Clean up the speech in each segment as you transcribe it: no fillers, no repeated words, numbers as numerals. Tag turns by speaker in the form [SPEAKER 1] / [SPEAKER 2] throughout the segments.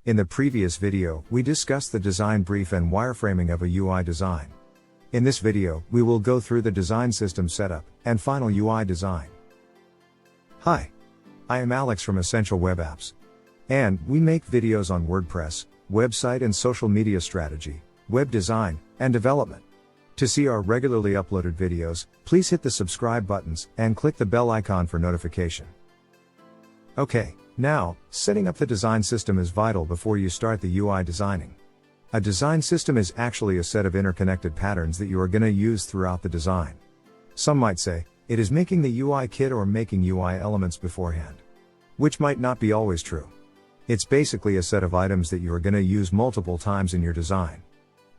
[SPEAKER 1] In the previous video, we discussed the design brief and wireframing of a UI design. In this video, we will go through the design system setup and final UI design. Hi. I am Alex from Essential Web Apps. And we make videos on WordPress, website and social media strategy, web design, and development. To see our regularly uploaded videos, please hit the subscribe buttons and click the bell icon for notification. Okay, now, setting up the design system is vital before you start the UI designing. A design system is actually a set of interconnected patterns that you are going to use throughout the design. Some might say, it is making the UI kit or making UI elements beforehand. Which might not be always true. It's basically a set of items that you are going to use multiple times in your design.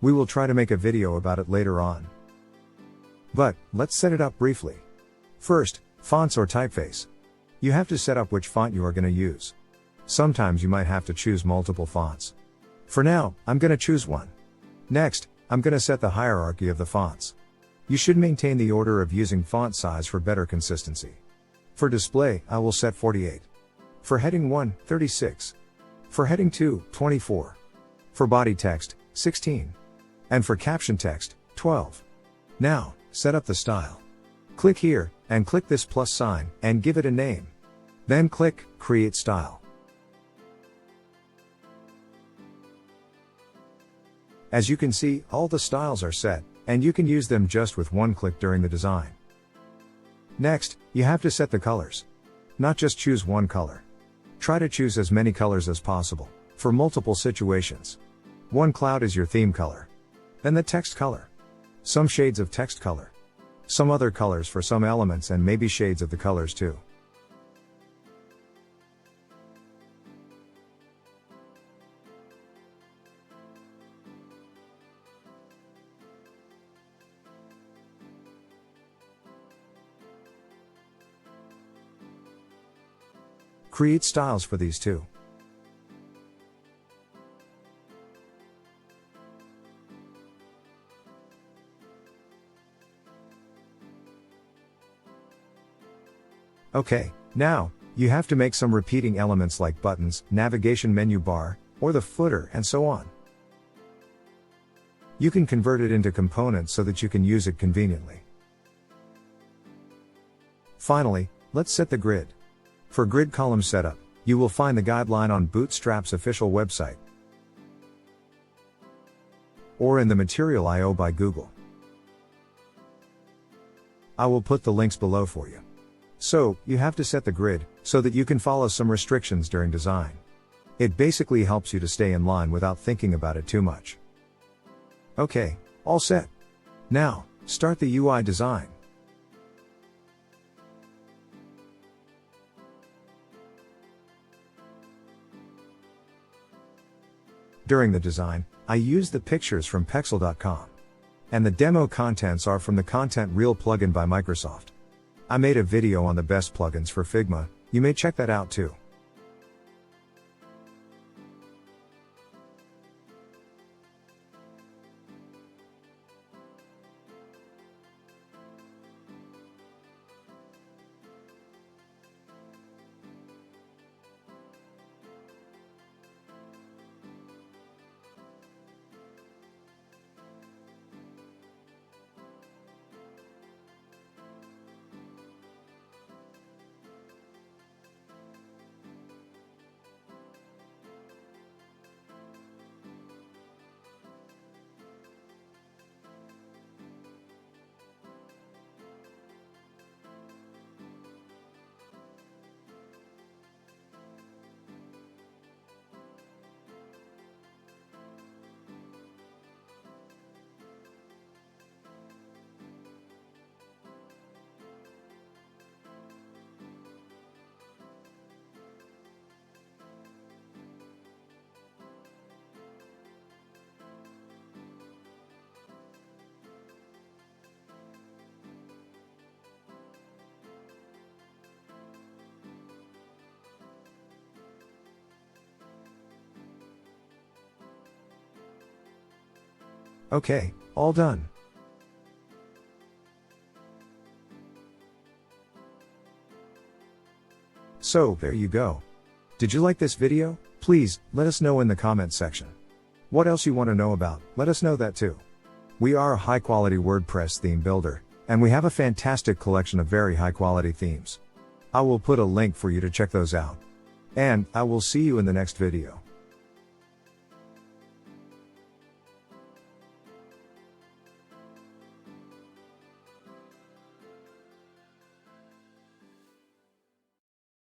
[SPEAKER 1] We will try to make a video about it later on. But, let's set it up briefly. First, fonts or typeface. You have to set up which font you are going to use. Sometimes you might have to choose multiple fonts. For now, I'm going to choose one. Next, I'm going to set the hierarchy of the fonts. You should maintain the order of using font size for better consistency. For display, I will set 48. For heading 1, 36. For heading 2, 24. For body text, 16. And for caption text, 12. Now, set up the style. Click here, and click this plus sign, and give it a name. Then click, Create Style. As you can see, all the styles are set, and you can use them just with one click during the design. Next, you have to set the colors. Not just choose one color. Try to choose as many colors as possible, for multiple situations. One cloud is your theme color. Then the text color. Some shades of text color. Some other colors for some elements and maybe shades of the colors too. Create styles for these too. Okay, now, you have to make some repeating elements like buttons, navigation menu bar, or the footer and so on. You can convert it into components so that you can use it conveniently. Finally, let's set the grid. For grid column setup, you will find the guideline on Bootstrap's official website or in the Material.io by Google. I will put the links below for you. So, you have to set the grid, so that you can follow some restrictions during design. It basically helps you to stay in line without thinking about it too much. Okay, all set. Now, start the UI design. During the design, I used the pictures from Pexel.com. And the demo contents are from the Content Reel plugin by Microsoft. I made a video on the best plugins for Figma, you may check that out too. Okay, all done. So, there you go. Did you like this video? Please, let us know in the comments section. What else you want to know about, let us know that too. We are a high-quality WordPress theme builder, and we have a fantastic collection of very high-quality themes. I will put a link for you to check those out. And, I will see you in the next video.